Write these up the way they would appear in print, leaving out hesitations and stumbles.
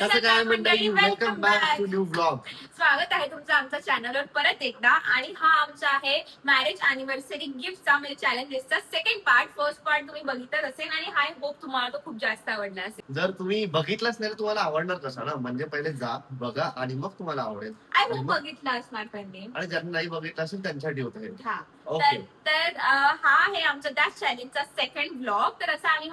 कसं काय मंडळी, welcome back to new blog. स्वागत आहे तुमचं आमच्या चॅनलवर परत एकदा. आणि हा आमचा आहे मॅरेज अॅनिव्हर्सरी गिफ्टचा म्हणजे चॅलेंजेसचा सेकंड पार्ट. फर्स्ट पार्ट तुम्ही बघितलाच असेल आणि आय होप तुम्हाला तो खूप जास्त आवडला असेल. जर तुम्ही बघितलंच नाही तर तुम्हाला आवडणार कसं ना, म्हणजे पहिले जा बघा आणि मग तुम्हाला आवडेल. आय होप बघितला असणार त्यांनी, आणि ज्यांना नाही बघितलं असेल त्यांच्यासाठी होतं हे. हा ओके. तर हा आहे आमचा त्या चॅलेंजचा सेकंड ब्लॉग. तर असं आम्ही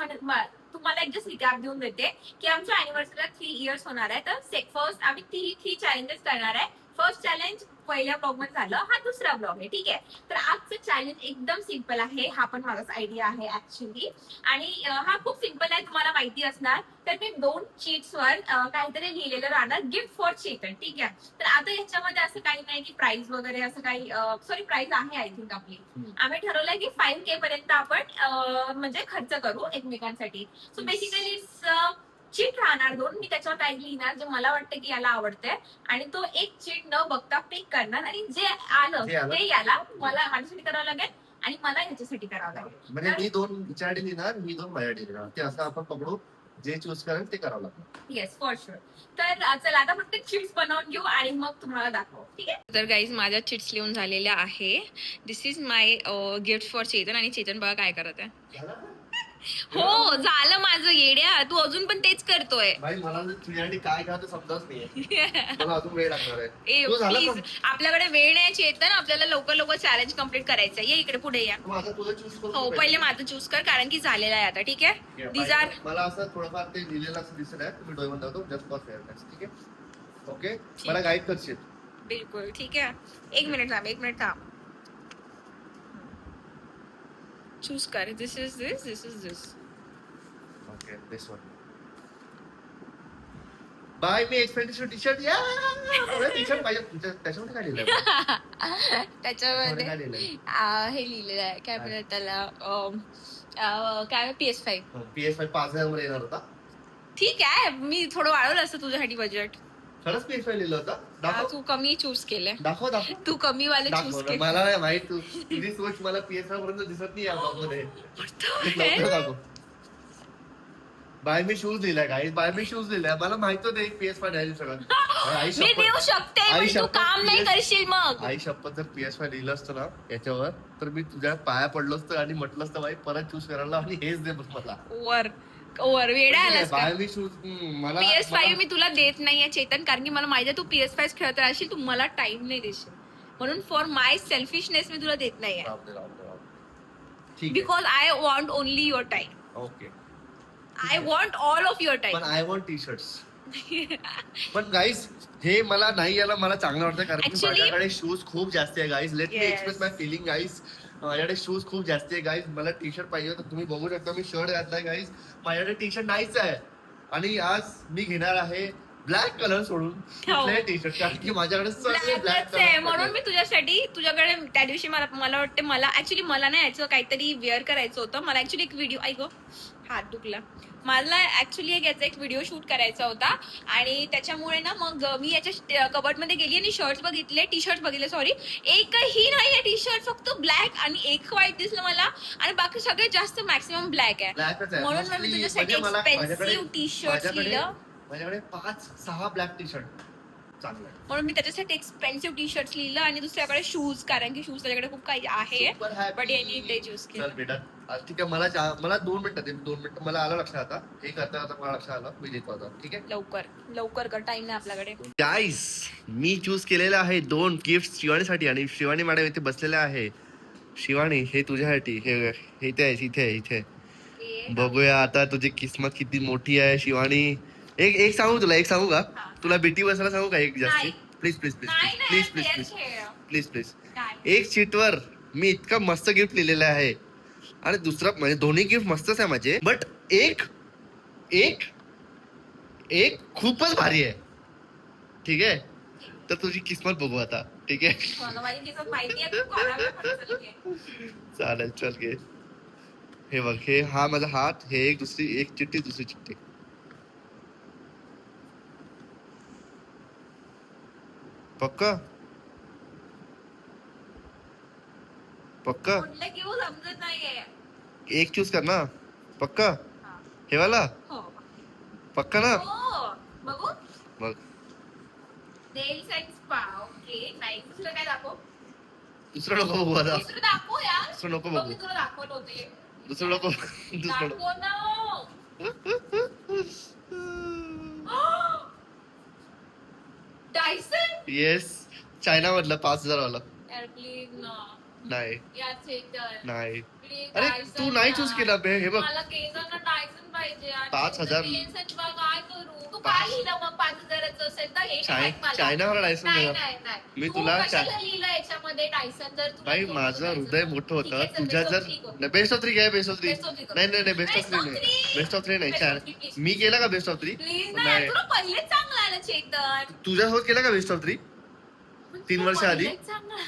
तुम्हाला एक जस्ट रिकॅप देऊन देते की आमच्या अॅनिव्हर्सरीला 3 इयर्स होणार आहे. तर फर्स्ट आम्ही 3 चॅलेंजेस करणार आहे. फर्स्ट चॅलेंज पहिल्या ब्लॉग मध्ये झालं, हा दुसरा ब्लॉग आहे. ठीक आहे, तर आजचं चॅलेंज एकदम सिम्पल आहे. हा पण माझाच आयडिया आहे ऍक्च्युली. आणि हा खूप सिम्पल आहे, तुम्हाला माहिती असणार. तर मी 2 चीट्स वर काहीतरी लिहिलेलं राहणार, गिफ्ट फॉर चेतन. ठीक आहे, तर आता याच्यामध्ये असं काही नाही की प्राइस वगैरे असं काही, सॉरी प्राइस आहे आय थिंक आपली. आम्ही ठरवलंय की 5K पर्यंत आपण म्हणजे खर्च करू एकमेकांसाठी. सो बेसिकली चीट राहणार 2. मी त्याच्यावर काही लिहिणार जे मला वाटतं की याला आवडतंय, आणि तो एक चीट न बघता पिक करणार, आणि जे आलं ते याला मला माझ्यासाठी करावं लागेल आणि मला ह्याच्यासाठी करावं लागेल. म्हणजे मी 2 विचारडी लिहिणार, मी 2 माझ्यासाठी लिहिणार. ते असं आपण पकडू, जे चूज करेल ते करावं लागेल. Yes, for sure. तर चला आता फक्त चिट्स बनवून घेऊ आणि मग तुम्हाला दाखवू. ठीक आहे, तर गाईज माझ्या चिट्स लिहून झालेल्या आहे. This is my gift for Chetan. आणि चेतन बघा काय करत आहे. हो झालं माझं येड्या, तू अजून पण तेच करतोय. भाई मला तुझ्यासाठी काय घ्यावं समजत नाहीये. मला अजून वेळ लागणार आहे. प्लीज, आपल्याकडे वेळ नाही चेतन, आपल्याला लवकर लवकर चॅलेंज कम्प्लीट करायचं. ये इकडे पुढे या. हो पहिले माझं चूज कर, कारण की झालेलं आहे आता. ठीक आहे, दीज आर. मला असं थोडंफार ते लिहिलेलं असं दिसत आहे. तुम्ही डोळे बंद होतो जस्ट फॉर फेअरनेस. ठीक आहे, ओके. मला गाईड करशील? बिलकुल ठीक आहे. एक मिनिट थांब. चूज कर. This is this. Okay, this one. Buy me expenditure T shirt. या टी शर्ट पाहिजे. त्याच्यामध्ये काय लिहिलंय? त्याच्यामध्ये काय लिहिलंय? हे लिहिलेलं आहे, काय म्हणतात त्याला, काय PS5. PS5 5,000 मध्ये येणार होता. ठीक आहे, मी थोडं वाढवलं असतं तुझ्यासाठी बजेट. खरंच PS5 लिहिलं होतं? तू कमी चूज केले. दाखव. तू कमी वाले चूज केले. मला नाही माहित. तुझी सोच मला PS5 पर्यंत दिसत नाही या ब्लॉग मध्ये. दाखव. बाय मी शूज दिलाय गाईज. बाय मी शूज दिलाय. मला माहित होतं PS5 नाही सगळं. मी देऊ शकते पण तू काम नाही करशील मग. आई शपथ, जर PS5 लिहिलं असतं ना याच्यावर, तर मी तुझ्या पाया पडलो असतं आणि म्हटलं असतं बाई परत चूज करायला आणि हेच दे मला. ओव्हर वेडा आलास का? बाय मी शूज मला PS5 मी तुला देत नाहीये चेतन, कारण की मला माहिती आहे तू PS5 खेळत राहशील, तू मला टाइम नाही देशील. म्हणून फॉर माय सेल्फिशनेस मी तुला देत नाहीये. Because I want only your time. Okay, I want all of your time. पण आय वॉन्ट टी शर्ट्स. पण गाईज हे मला नाही याला मला चांगलं वाटतं, कारण की माझ्याकडे शूज खूप जास्त आहे guys. Let me express my feeling guys. माझ्याकडे शूज खूप जास्त आहे गाईज. मला टी शर्ट पाहिजे होतं, तुम्ही बघू शकता मी शर्ट घातलाय गाईज. माझ्याकडे टी शर्ट नाहीच आहे, आणि आज मी घेणार आहे ब्लॅक कलर सोडून कुठले टी शर्ट, कारण की माझ्याकडे सगळे ब्लॅक कलर. म्हणून मी तुझ्याकडे त्या दिवशी मला वाटतं मला ऍक्च्युली मला नाही याचं काहीतरी वेअर करायचं होतं. मला ऍक्च्युली एक व्हिडिओ हात दुखला. मला ऍक्च्युली याचा एक व्हिडिओ शूट करायचा होता, आणि त्याच्यामुळे ना मग मी याच्या कबर्ड मध्ये गेली आणि शर्ट्स बघितले, टी शर्ट बघितले. सॉरी, एकही नाही आहे टी शर्ट, फक्त ब्लॅक आणि एक व्हाईट दिसलं मला, आणि बाकी सगळ्यात जास्त मॅक्सिमम ब्लॅक आहे. म्हणून मी तुझ्यासाठी एक्सपेन्सिव्ह टी शर्ट लिहिलं. माझ्याकडे 5-6 ब्लॅक टी शर्ट चांगलं, म्हणून मी त्याच्यासाठी एक्सपेन्सिव्ह टी शर्ट लिहिलं. आणि दुसऱ्याकडे शूज, कारण की शूज त्याच्याकडे खूप काही आहे, बट यांनी ते चूज केलं. बेटा ठीक आहे. मला 2 मिनिटं मला आलं लक्षात. आता हे करता मला लक्षात आलं मी लिहितो आता. ठीक आहे, लवकर कर, टाइम नाही आपल्याकडे. गाईस मी चूज केलेलं आहे 2 गिफ्ट शिवानीसाठी, आणि शिवानी मॅडम इथे बसलेल्या आहे. शिवानी हे तुझ्यासाठी, हे इथे बघूया आता तुझी किस्मत किती मोठी आहे शिवानी. एक सांगू का तुला बेटी बसायला सांगू का? एक जास्ती प्लीज. एक सीटवर मी इतका मस्त गिफ्ट लिहिलेला आहे, आणि दुसरा म्हणजे दोन्ही गिफ्ट मस्तच आहे माझे, बट एक खूपच भारी आहे. ठीक आहे, तर तुझी किस्मत बघू आता. ठीक आहे, चालेल चल घे. हे बघ, हे हा माझा हात, हे एक चिठ्ठी, दुसरी चिठ्ठी. पक्का समजत नाहीये. एक चूज कर ना. पक्का हे वाला? हो पक्का ना? बघू. बघ नेल्स अँड स्पा. ओके नाही दुसरं काय दाखव. दुसरं नको बघू आता. दुसरं दाखव यार. दुसरं नको बघ, बघू. मी तुला दाखवलं होते. दुसरं नको. दुसरं नको. दाखव ना. डायसन. येस चायना मधलं 5,000 वाला. यार प्लीज ना. नाही यार चेतन. नाही. प्लीज अरे डायसन तू नाही ना. चूज केला बे. हे बघ मला केसांना डायसन पाहिजे यार. 5,000. नेल्स अँड स्पा काय करू. तू काय लिहिलं मग 5,000चं असेल तर हे नाही मला. चायना वाला डायसन नाही देणार. नाही नाही. मी तू तुला कशाला लिहिलं याच्यामध्ये डायसन जर तुला भाई तो माझं बघायचं हृदय तर? मोठं ठीक होतं आहे, चल, तुझ्या best जर of three करू. बेस्ट ऑफ 3 काय best of 3 Best of three करू. नाही नाही नाही बेस्ट ऑफ Best 3 of नाही three. बेस्ट ऑफ 3 नाही Best of three, please. मी केला का बेस्ट ऑफ 3 प्लीज नाही नाही तुला पहिलेच चांगलं आलं चेतन. तुझ्यासोबत केला का बेस्ट ऑफ 3 3 वर्ष आधी पहिलेच चांगलं आलं.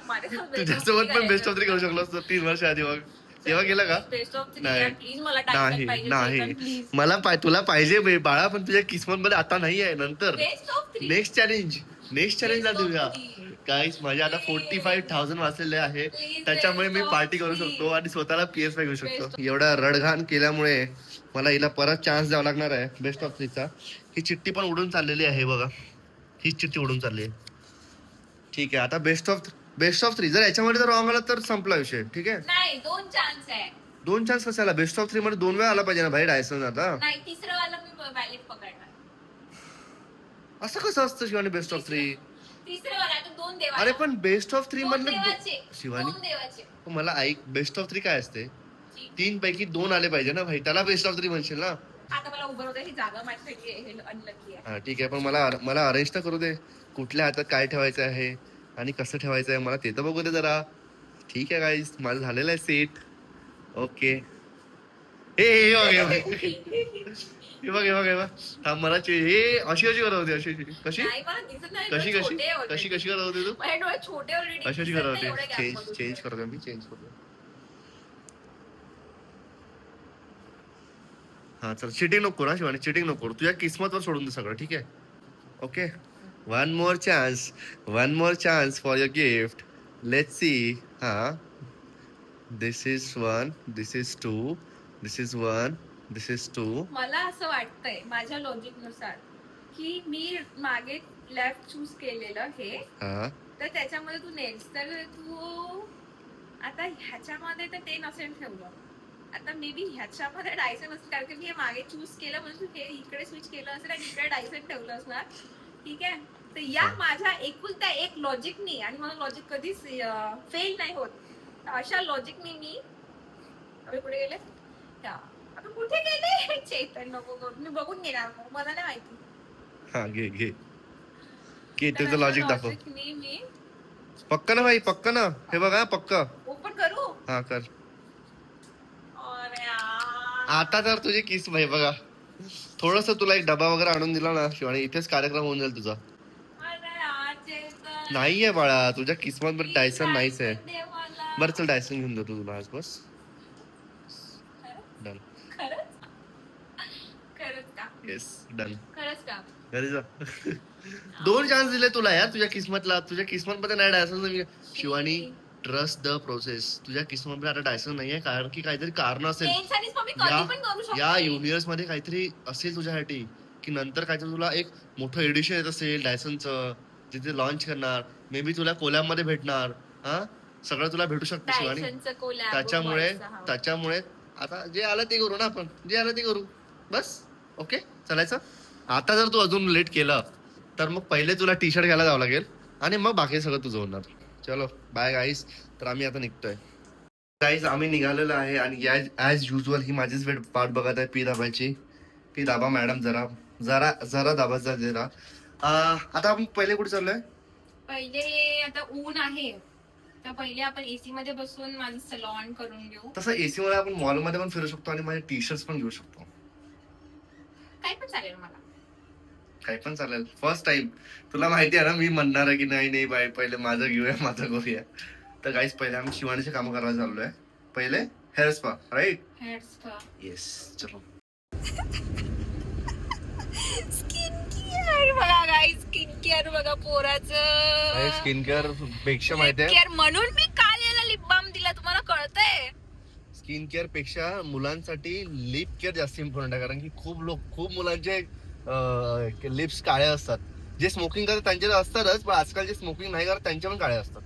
माझ्यासोबत तुझ्यासोबत पण बेस्ट ऑफ 3 करू शकलो असतो 3 वर्ष आधी मग तेव्हा केला का बेस्ट ऑफ थ्री नाही. प्लीज मला नाही डायमंड पाहिजे नाही चेतन, प्लीज. मला तुला पाहिजे बे, बाळा पण तुझ्या किस्मत मध्ये आता नाही आहे नंतर best of three. Next challenge ला Best of तुझ्या three. काहीच माझे आता 45,000 वाचलेले आहे Please, त्याच्यामुळे मी best of पार्टी करू three. शकतो आणि स्वतःला PS5 घेऊ शकतो Best एवढा रडघाण केल्यामुळे मला हिला परत चान्स द्यावा लागणार आहे बेस्ट ऑफ 3 चा ही चिठ्ठी पण उडून चाललेली आहे बघा ही चिठ्ठी उडून चालली आहे ठीक आहे आता बेस्ट ऑफ 3 जर याच्यामध्ये जर रॉंग आला तर संपला विषय ठीक आहे नाही 2 चान्स आहे. 2 चान्स कशाला बेस्ट ऑफ 3 मध्ये 2 वेळा आला पाहिजे ना भाई डायसन आता नाही तिसरं वाला मी व्हॅलिड पकडणार. असं कसं असतं शिवानी बेस्ट ऑफ 3 तिसरं वाला आता 2 देवा. अरे पण बेस्ट ऑफ 3 मधलं देवाचे. शिवानी 2 देवाचे. मला ऐक बेस्ट ऑफ 3 काय असते ठीक. 3 पैकी 2 आले पाहिजे ना भाई त्याला बेस्ट ऑफ 3 म्हणशील ना आता मला उभं होतं ही जागा माझ्यासाठी अनलकी आहे. हा ठीक आहे पण मला अरेंज तर करू दे कुठल्या हातात काय ठेवायचं आहे आणि कसं ठेवायचं आहे मला ते तर बघू दे जरा ठीक आहे गाईज माझं झालेलं आहे सेट ओके हे बघ थांब मला हे अशी करत होती अशी कशी नाही मला दिसत नाही. कशी डोळे कशी छोटे आहे कशी already. कशी करत होती तू माझे डोळे छोटे ऑलरेडी. अशी करत होते चेंज करतो मी चेंज करतो हा चल चिटिंग नको ना शिवानी चिटिंग नको तुझ्या किस्मतवर सोडून दे सगळं ठीक आहे okay one more chance for your gift let's see हा this is 1 this is 2 this is 1 this is 2 मला असं वाटतंय माझ्या लॉजिक नुसार की मी मागे लेफ्ट चूज केलेलं हे हा तर त्याच्यामध्ये तू नेल्स तर तू आता ह्याच्यामध्ये तर ते नसेल ठेवलं आता मे बी ह्याच्यामध्ये डायसन असेल कारण की मी हे मागे चूज केलं म्हणून तू हे इकडे स्विच केलं असेल आणि इकडे डायसन ठेवलं असणार ठीक आहे तर या माझ्या एकुलता एक लॉजिकनी आणि मला लॉजिक कधीच फेल नाही होत अशा लॉजिकनी मी अरे कुठे गेले आता कुठे गेले चेतन नको करू मी बघून घेणार मग मला नाही माहिती हा घे त्याचं लॉजिक दाखव मी पक्का ना भाई पक्का ना हे बघा पक्का ओपन करू हा कर अरे यार. आता तर तुझी किस भाई बघा थोडस तुला एक डबा वगैरे आणून दिला ना शिवानी इथेच कार्यक्रम होऊन जाईल तुझा अरे यार, चेतन. नाहीये बाळा तुझ्या किस्मत मध्ये डायसन नाहीच आहे दे मला. बरं चल डायसन घेऊन देतो तुला आज बस डन खरंच खरंच का येस डन खरंच का घरी जा 2 चान्स दिले तुला यार तुझ्या किस्मतला तुझ्या किस्मत मध्ये नाही Dyson Shivani trust the process तुझ्या किस्मत मध्ये आता डायसन नाहीये कारण की काहीतरी कारण असेल Nails आणि spa मी कधी पण करू शकते. या युनिवर्स मध्ये काहीतरी असेल तुझ्यासाठी की नंतर काहीतरी तुला एक मोठं एडिशन येत असेल डायसनचं जिथे लॉन्च करणार मे बी तुला कोलॅब मध्ये भेटणार हा सगळं तुला भेटू शकतं शिवानी Dysonचं collab, त्याच्यामुळे boys चं, हा. त्याच्यामुळे आता जे आलं ते करू ना आपण जे आलं ते करू बस ओके चालायचं आता जर तू अजून लेट केलं तर मग पहिले तुला टी शर्ट घ्यायला जावं लागेल आणि मग बाकी सगळं तुझं होणार चलो बाय गाईस तर आम्ही आता निघतोय गाईस आम्ही निघालेलो आहे आणि ॲज युजल ही माझीच वेळ पाठ बघत आहे पी दाबायची पी दाबा मॅडम जरा दाबायचा जरा आता आपण पहिले कुठे चाललोय पहिले आता ऊन आहे तर पहिले आपण एसी मध्ये बसून माझं सलॉन करून घेऊ तसं एसी मध्ये आपण मॉल मध्ये पण फिरू शकतो आणि माझे टी शर्ट पण घेऊ शकतो काय पण चालेल मला काही पण चालेल फर्स्ट टाइम तुला माहिती आहे ना मी म्हणणार आहे की नाही बाय पहिले माझं घेऊया माझं करूया तर काहीच पहिले आम्ही शिवानीचे काम करायला चाललोय पहिले hair spa right hair spa yes चलो स्किन केअर बघा गाईस स्किन केअर बघा पोराचं स्किन केअर पेक्षा माहिती आहे केअर म्हणून मी काल याला लिप बाम दिला तुम्हाला कळतंय स्किन केअर पेक्षा मुलांसाठी लिप केअर जास्त इम्पॉर्टंट आहे, कारण की खूप मुलांचे लिप्स काळे असतात. जे स्मोकिंग करतात त्यांचे तर असतातच, पण आजकाल जे स्मोकिंग नाही करत त्यांचे पण काळे असतात.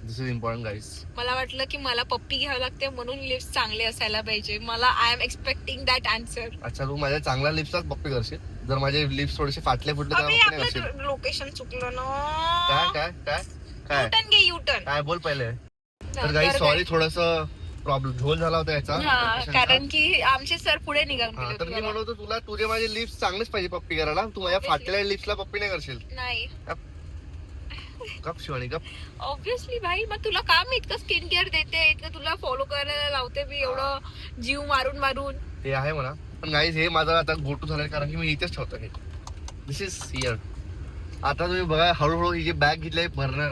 दिस इज इम्पॉर्टंट गाईस. मला वाटलं की मला पप्पी घ्यावं लागते म्हणून लिप्स चांगले असायला पाहिजे. मला I am expecting that answer. अच्छा, तू माझ्या चांगल्या लिप्सलाच पप्पी करशील. जर माझे लिप्स थोडेसे फाटले फुटले तर पप्पी नाही करशील. लोकेशन चुकलं ना. काय युटर्न घे युटर्न. काय बोल पहिले. तर गाईस सॉरी, थोडस प्रॉब्लेम झोल झाला होता याचा. कारण की आमचे सर पुढे निघाले. तर मी म्हणतो तुला, तुझे माझे लिप्स चांगलेच पाहिजे पप्पी करायला. तू माझ्या फाटलेल्या लिप्सला पप्पी नाही करशील. नाही गप शिवानी गप. ऑब्विसली भाई, मग तुला का मी इतकं स्किन केअर देते, इतकं तुला फॉलो करायला लावते मी एवढं जीव मारून. ते आहे म्हणा, पण गाईज हे माझं आता गोटू झालंय, कारण की मी इथेच ठेवतो हे. दिस इज हिअर. आता तुम्ही बघा, हळूहळू ही जी बॅग घेतली भरणार.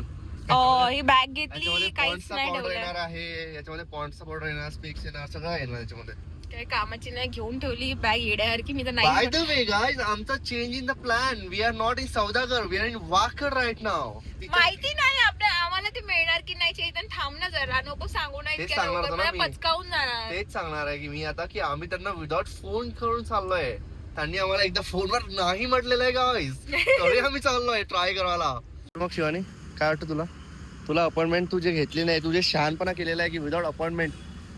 ही बॅग घेतली, काहीच नाही पावडर ठेवलं. येणार आहे याच्यामध्ये, पॉन्ड्सचा पावडर येणार, स्पिक्स येणार, सगळं येणार याच्यामध्ये. काय कामाची नाही, घेऊन ठेवली बॅग येड्यासारखी. मी तर बाय नाही. द वे गाईज, आमचा change in the plan. We are not in Saudagar, we are in Wakad right now. माहिती नाही आम्हाला ते मिळणार की नाही. चेतन थांब ना जरा, नको सांगू ना तेच इतक्या सांगणार लवकर, होतो ना मला मी. पचकावून जाणार. तेच सांगणार आहे की मी आता, की आम्ही त्यांना विदाउट फोन करून चाललोय. त्यांनी आम्हाला एकदा फोनवर नाही म्हटलेलं आहे गाईज, तरी आम्ही चाललोय ट्राय करायला. मग शिवानी, काय वाटतं तुला अपॉइंटमेंट तू जे घेतली नाही, तुझे शहाणपणा केलेला आहे की विदाउट अपॉइंटमेंट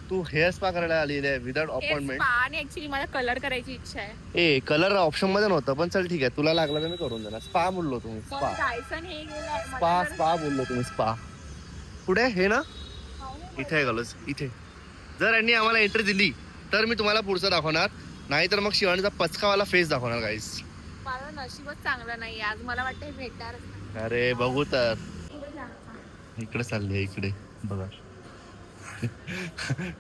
तू हेअर स्पा करायला आलेली आहे विदाउट अपॉइंटमेंट. आणि ऍक्च्युली मला कलर करायची इच्छा आहे. ए कलर ऑप्शन मध्ये नव्हतं, पण चल ठीक आहे, तुला लागला तर मी करून देणार. स्पा बोललो तुम्ही, स्पा बोललो तुम्ही. स्पा पुढे हे ना, इथे आहे कलर्स इथे. जर यांनी आम्हाला एंट्री दिली तर मी तुम्हाला पुढचं दाखवणार, नाही तर मग शिवानीचा पचकावाला फेस दाखवणार गाईस. माझं नशीबच चांगलं नाही आज, मला वाटतं भेटणार. अरे बघू तर. इकडे चालली इकडे बघा.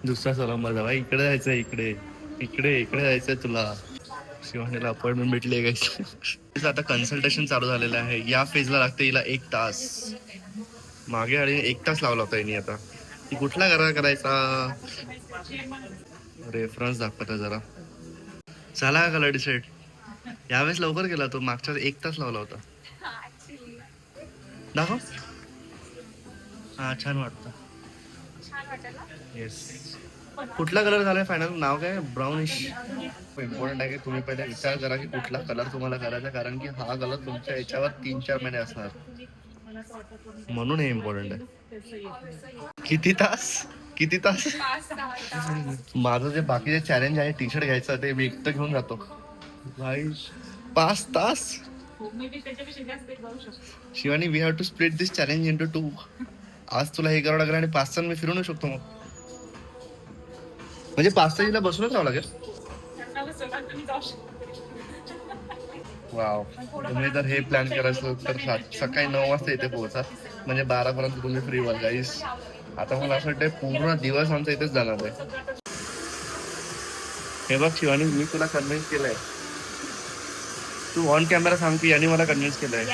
दुसरा सलाम माझा भाई, इकडे जायचं, इकडे जायचंय तुला. शिवानीला अपॉइंटमेंट भेटली आहे गाईस. आता कन्सल्टेशन चालू झालेलं आहे. या फेजला लागते हिला 1 तास. मागे आणि 1 तास लावला होता यांनी. आता ती कुठला करायचा रेफरन्स दाखवता जरा. चला कलर डिसाइड. यावेळेस लवकर केला तो, मागच्या 1 तास लावला होता. दाखव. हा छान वाटतं. येस. कुठला कलर झालाय फायनल? नाव काय? ब्राउनिश. इम्पॉर्टंट आहे की तुम्ही पहिले विचार करा की कुठला कलर तुम्हाला करायचा, कारण की हा कलर तुमच्या याच्यावर 3-4 महिने असणार, म्हणून हे इम्पॉर्टंट आहे. किती तास? माझं जे बाकीचे चॅलेंज आहे, टी शर्ट घ्यायचं, ते मी एकटं घेऊन जातो भाई. 5 तास. Shivani, we have to split this challenge into 2. आज तुला हे करावं लागेल आणि 5 तास मी फिरू नाही शकतो. मग म्हणजे 5 तास हिला बसूनच राहावं लागेल. वाव. तुम्ही जर हे प्लॅन करायचं तर सकाळी 9 वाजता इथे पोहोचा, म्हणजे 12 पर्यंत तुम्ही फ्री व्हाल गाईस. आता मला असं वाटतं पूर्ण दिवस आमचा इथेच जाणार आहे. हे बघ शिवानी, मी तुला कन्व्हिन्स केलंय. तू ऑन कॅमेरा सांग की यांनी मला कन्व्हिन्स केलंय.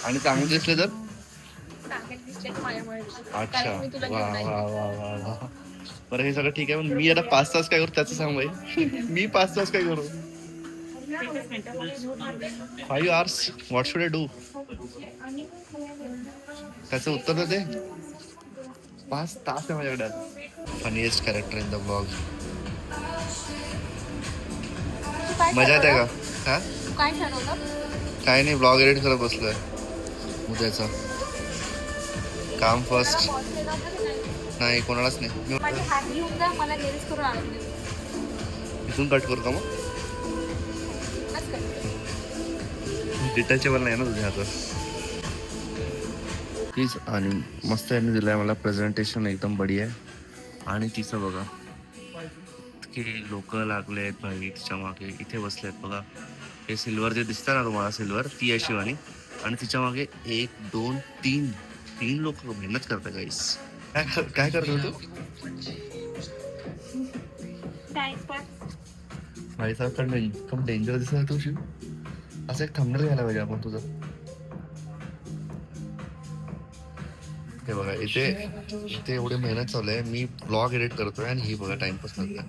आणि चांगलं दिसले तर अच्छा. वा. बरं हे सगळं ठीक आहे, पण मी आता 5 तास काय करू त्याचं सांग भाई. मी 5 तास काय करू? 5 hours. What should I do? त्याचं उत्तर तर दे. 5 तास आहे माझ्याकडे. Funniest character in the blog. मजा येते का? हा काय ठरवलं? काय नाही, ब्लॉग एडिट करत बसलोय उद्याचा. काम फर्स्ट. नाही कोणालाच नाही. इथून कट करू का मग? डिटॅचेबल नाही ना तुझ्या हातात. प्लीज. आणि मस्त यांनी दिलंय मला प्रेझेंटेशन, एकदम बढिया आहे. आणि तिचं बघा की लोक लागले आहेत भाई तिच्या मागे, इथे बसले आहेत बघा. हे सिल्वर जे दिसतं ना तुम्हाला, सिल्वर, ती आहे शिवानी. आणि तिच्या मागे 1, 2, 3 लोक मेहनत करतात गाईस. काय करतो तू? भाई साहेब एकदम डेंजर दिसत तू शिव. असं एक थंबनेल घ्यायला पाहिजे आपण तुझं. हे बघा इथे एवढी मेहनत चालू आहे. मी ब्लॉग एडिट करतोय आणि ही बघा टाइमपास करतोय.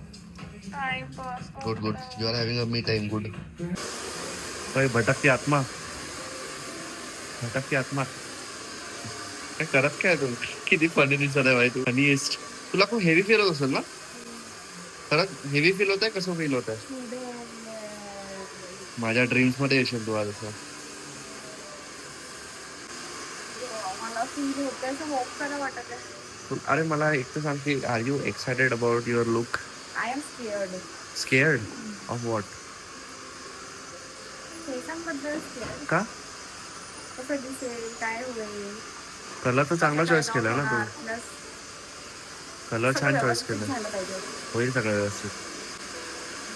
Good. You are having a me time. Good. भटकती आत्मा. काय करत काय तू? किती फनी दिसत आहे भाई तू. फनीएस्ट. तुला खूप हेवी फील होत असेल ना? खरंच हेवी फील होत आहे, कसं फील होत आहे? माझ्या ड्रीम्स मध्ये येशील तू आज असं. मला फील होतंय असं वॉक करायला वाटत आहे. अरे मला एक तर सांग की are you excited about your look? I am scared. Scared of what? केसांबद्दल स्केअर्ड. का? कसं दिसेल, काय होईल, कलर तर चांगला चॉईस केला ना तू. प्लस कलर छान चॉईस केला. झालं पाहिजे. होईल सगळं व्यवस्थित.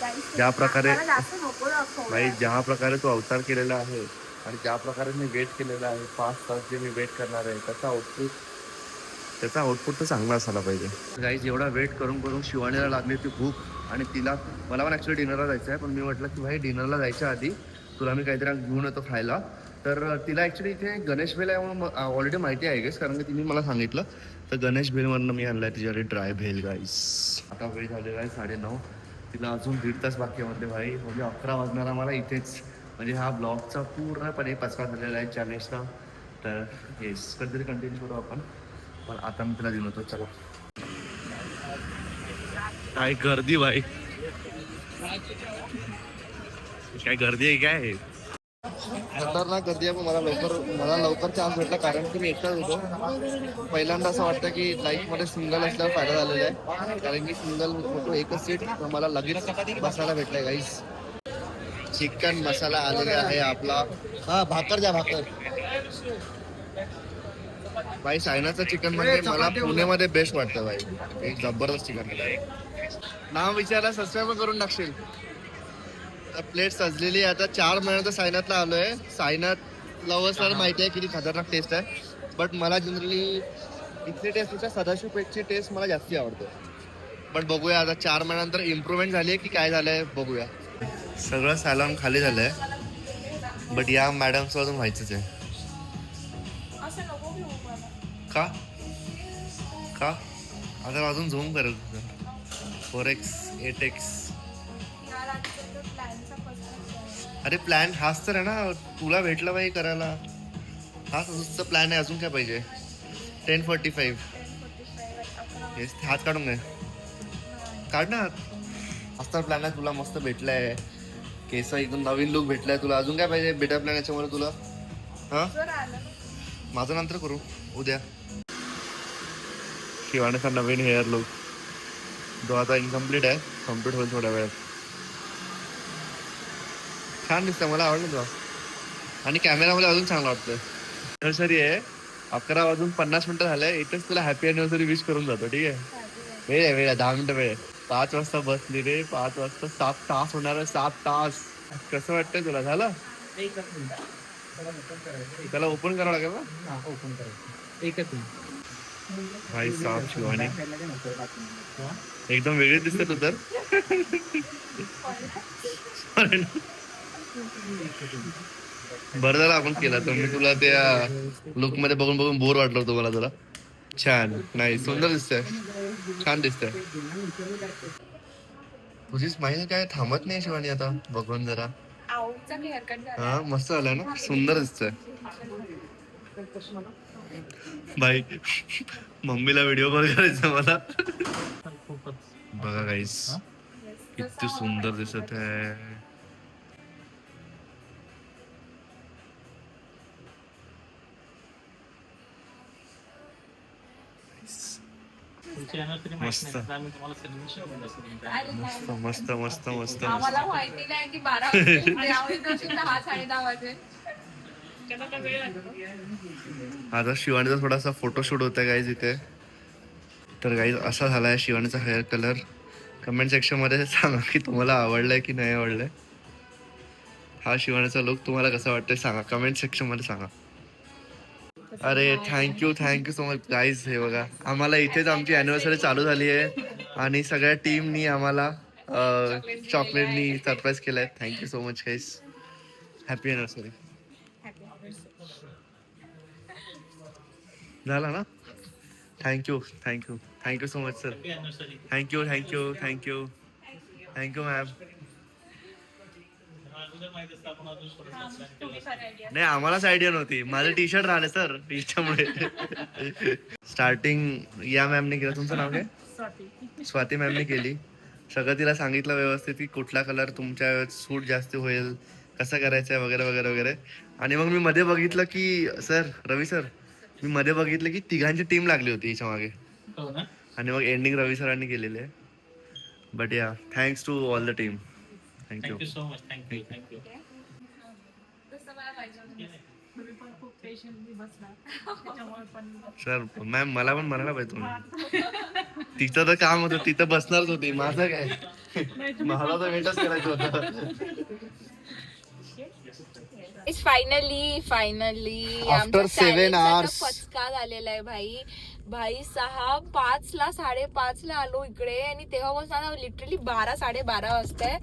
Guys, ज्या प्रकारे मला जास्त नको दाखवू. भाई ज्या प्रकारे तू अवतार केलेला आहे आणि ज्या प्रकारे मी वेट केलेला आहे 5 तास जे मी वेट करणार आहे त्याचा आउटपुट तर चांगला असायला पाहिजे. गाईज एवढा वेट करून करून शिवानीला लागली ती भूक आणि तिला मला पण ॲक्च्युली डिनरला जायचं आहे, पण मी म्हटलं की भाई डिनरला जायच्या आधी तुला मी काहीतरी घेऊन येतो खायला. तर तिला ॲक्च्युली इथे गणेश भेल आहे म्हणून ऑलरेडी माहिती आहे गेस, कारण की तिने मला सांगितलं. तर गणेश भेलमधनं मी आणलं आहे तिच्याकडे ड्राय भेल गाईस. आता वेळ झालेला आहे 9:30. तिला अजून 1.5 तास बाकी आहे म्हणते भाई, म्हणजे 11 वाजणार मला इथेच. म्हणजे हा ब्लॉगचा पूर्णपणे पचका झालेला आहे चॅलेंजचा. तर येस कधीतरी कंटिन्यू करू आपण, पण आता मी तिला घेऊन होतो. चला. काय गर्दी भाई, काय गर्दी आहे काय? खतरनाक गर्दी आहे. पण मला लवकर चान्स भेटला कारण की मी एकटाच होतो. पहिल्यांदा असं वाटतं की लाईफमध्ये सिंगल असल्यावर फायदा झालेला आहे, कारण की सिंगल होतो एकच सीट, मला लगेच बसायला भेटलाय गाईस. चिकन मसाला आलेला आहे आपला. हा भाकर द्या, भाकर. भाई सायनाचं चिकन म्हणजे मला पुण्यामध्ये बेस्ट वाटतं भाई. एक जबरदस्त चिकन. नाव विचारला सबस्क्राईब करून टाकशील. प्लेट सजलेली आहे. आता 4 महिन्यात सायनाथला आलोय. सायनाथ लवर्सला माहिती आहे किती खतरनाक टेस्ट आहे, बट मला जनरली इथली टेस्टपेक्षा सदाशिव पेठची टेस्ट मला जास्ती आवडते. पण बघूया आता 4 महिन्यानंतर इम्प्रूव्हमेंट झाली आहे की काय झालंय बघूया. सगळं सॅलॉन खाली झालंय, बट या मॅडमचं अजून व्हायचंच आहे. असं नको घेऊ मला. का का आता अजून झूम करेल तुझं. 4x 8x. यार आजचा तो प्लॅनचा कसं. अरे प्लॅन हाच तर आहे ना, तुला भेटलं पाहिजे करायला. हाच नुसतं प्लॅन आहे, अजून काय पाहिजे? 10:45. येस हात काढून घे, काढ ना हात. हाच प्लॅन आहे. तुला मस्त भेटलाय केस, एकदम नवीन लुक भेटलाय तुला, अजून काय पाहिजे? बेटर प्लॅन याच्यामुळे तुला. हा माझं नंतर करू उद्या. शिवानीचा नवीन हेअर लुक जो आता इनकम्प्लीट आहे, कम्प्लीट होईल थोड्या वेळात. छान दिसतं, मला आवडलं तुला. आणि कॅमेरामध्ये अजून चांगलं वाटतं. अॅनिव्हर्सरी आहे, 11:50 झालंय. इथेच तुला हॅपी अॅनिव्हर्सरी विश करून जातो. ठीक आहे? वेळ आहे 10 मिनिटं वेळ आहे. 5 वाजता बसली रे, 5 वाजता 7 तास होणार आहे. 7 तास. कसं वाटतंय तुला? झालं? त्याला ओपन करावं लागेल ना. ओपन करायचं एकच भाई साहब शिवानी एकदम वेगळी दिसते तू तर. बरं झालं आपण केला, तर मी तुला त्या लुक मध्ये बघून बघून बोर वाटलं होतं मला जरा. छान, नाही सुंदर दिसतंय, छान दिसतंय. तुझी स्माईल काय थांबत नाही शिवानी आता, बघून जरा. हा मस्त झालंय ना, सुंदर दिसतंय. भाई मम्मीला व्हिडिओ कॉल करायचा मला. बघा गाईस किती सुंदर दिसत आहे. मस्त मस्त मस्त मस्त. आम्हाला माहिती नाही की 12 वाजता 10-10:30 वाजेल. आता शिवानीचा थोडासा फोटोशूट होता गाईज इथे. तर गाईज असा झालाय शिवानीचा हेअर कलर. कमेंट सेक्शन मध्ये सांगा की तुम्हाला आवडलाय की नाही आवडलाय. हा शिवानीचा लुक तुम्हाला कसा वाटतंय सांगा, कमेंट सेक्शन मध्ये सांगा. अरे थँक्यू सो मच गाईज. हे बघा आम्हाला इथेच आमची अॅनिव्हर्सरी चालू झाली आहे आणि सगळ्या टीमनी आम्हाला चॉकलेटनी सरप्राईज केलंय. Thank you so much guys. Happy anniversary. झाला ना. Thank you so much sir. Thank you ma'am. नाही आम्हालाच आयडिया नव्हती. माझं टी शर्ट राहिले सर त्याच्यामुळे. स्टार्टिंग या मॅमने केलं. तुमचं नाव काय? स्वाती मॅमने केली. सगळं तिला सांगितलं व्यवस्थित की कुठला कलर तुमच्या सूट जास्त होईल, कसं करायचं आहे वगैरे वगैरे वगैरे. आणि मग मी मध्ये बघितलं की रवी सर मी मध्ये बघितलं की तिघांची टीम लागली होती याच्या मागे. आणि मग एंडिंग रवी सरांनी केलेली आहे. But yeah thanks to all the team. Thank you so much. Thank you. तसं मला पाहिजे होतं. सर मॅम मला पण म्हणायला पाहिजे तुम्ही. तिचं तर काम होतं, तिथं बसणारच होती. माझं काय, मला तर वेटच करायचं होतं. Finally After 7 hours. फचका झालेला आहे भाई 6:05 5:30 आलो इकडे आणि तेव्हापासून लिटरली 12-12:30 वाजताय.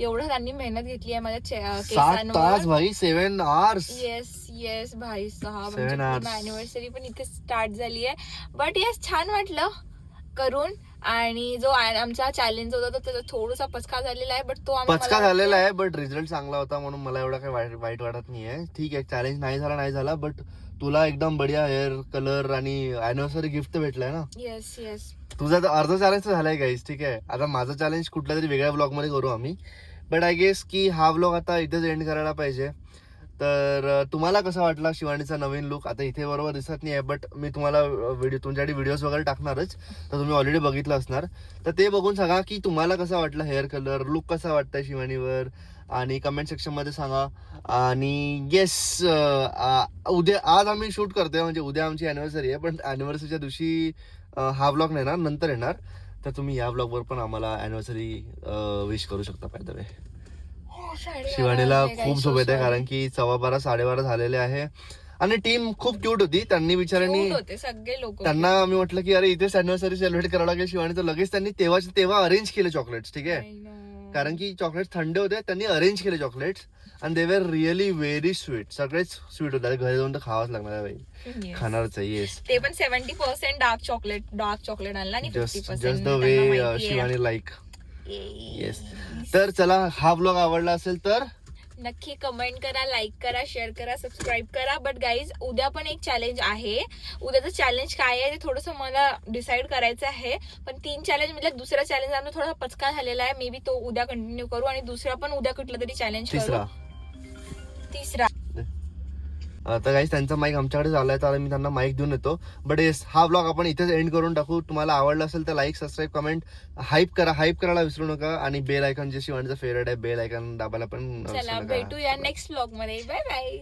एवढं त्यांनी मेहनत घेतली आहे माझ्या 7 तास भाई, 7 hours. येस भाई 7 hours. अॅनिव्हर्सरी पण इथे स्टार्ट झाली आहे. बट येस छान वाटलं करून. आणि जो आमचा चॅलेंज होता तो त्याचा थोडासा पचका झालेला आहे. बट तो पचका झालेला आहे बट रिझल्ट चांगला होता म्हणून मला एवढा काही वाईट वाटत नाहीये. ठीक आहे, चॅलेंज नाही झाला बट तुला एकदम बढिया हेअर कलर आणि अॅनिव्हर्सरी गिफ्ट भेटलाय ना. येस तुझा तर अर्धा चॅलेंज झालाय गाईस. ठीक आहे, आता माझं चॅलेंज कुठल्या तरी वेगळ्या ब्लॉग मध्ये करू आम्ही. बट आय गेस की हा ब्लॉग आता इथेच एंड करायला पाहिजे. तर तुम्हाला कसा वाटला शिवानीचा नवीन लुक? आता इथे बरोबर दिसत नाही आहे बट मी तुम्हाला तुमच्याकडे व्हिडिओज वगैरे टाकणारच, तर तुम्ही ऑलरेडी बघितलं असणार. तर ते बघून सांगा की तुम्हाला कसा वाटला हेअर कलर, लुक कसा वाटतंय शिवानीवर, आणि कमेंट सेक्शन मध्ये सांगा. आणि येस उद्या आज आम्ही शूट करतोय, म्हणजे उद्या आमची अॅनिव्हर्सरी आहे. पण अॅनिव्हर्सरीच्या दिवशी हा ब्लॉग नाही येणार, नंतर येणार. तर तुम्ही या ब्लॉगवर पण आम्हाला अॅनिव्हर्सरी विश करू शकता. बाय द वे शिवानीला खूप झोप येते कारण की 12:15 12:30 झालेले आहे. आणि टीम खूप क्यूट होती. त्यांनी बिचाऱ्यांनी होते सगळे लोक. त्यांना मी म्हटलं की अरे इथेच अॅनिव्हर्सरी सेलिब्रेट करावं लागेल शिवानी, तर लगेच त्यांनी तेव्हा अरेंज केले चॉकलेट्स. ठीक आहे, कारण की चॉकलेट्स थंड होते, त्यांनी अरेंज केले चॉकलेट्स आणि दे वर रिअली व्हेरी स्वीट. सगळेच स्वीट होते. घरी जाऊन तर खावाच लागणार आहे भाई, खाणारच आहे. येस, ते पण 70% डार्क चॉकलेट आणला आणि just the way Shivani like. Yes, तर चला, हा ब्लॉग आवडला असेल तर नक्की कमेंट करा, लाईक करा, शेअर करा, सबस्क्राईब करा. बट गाईज उद्या पण एक चॅलेंज आहे. उद्याचं चॅलेंज काय आहे ते थोडंसं मला डिसाईड करायचं आहे. पण 3 चॅलेंज म्हणजे दुसरा चॅलेंज आमचा थोडा पचका झालेला आहे. मे बी तो उद्या कंटिन्यू करू आणि दुसरा पण उद्या कुठला तरी चॅलेंज करू. तिसरा तर गाईस त्यांचा माईक आमच्याकडे झालाय, तर मी त्यांना माईक देऊन येतो. बट येस, हा ब्लॉग आपण इथेच एंड करून टाकू. तुम्हाला आवडला असेल तर लाईक, सबस्क्राईब, कमेंट, हाईप करायला विसरू नका. आणि बेल आयकॉन जे शिवानीचा फेवरेट आहे, बेल आयकॉन दाबायला पण चला भेटूया नेक्स्ट ब्लॉग मध्ये. Bye bye.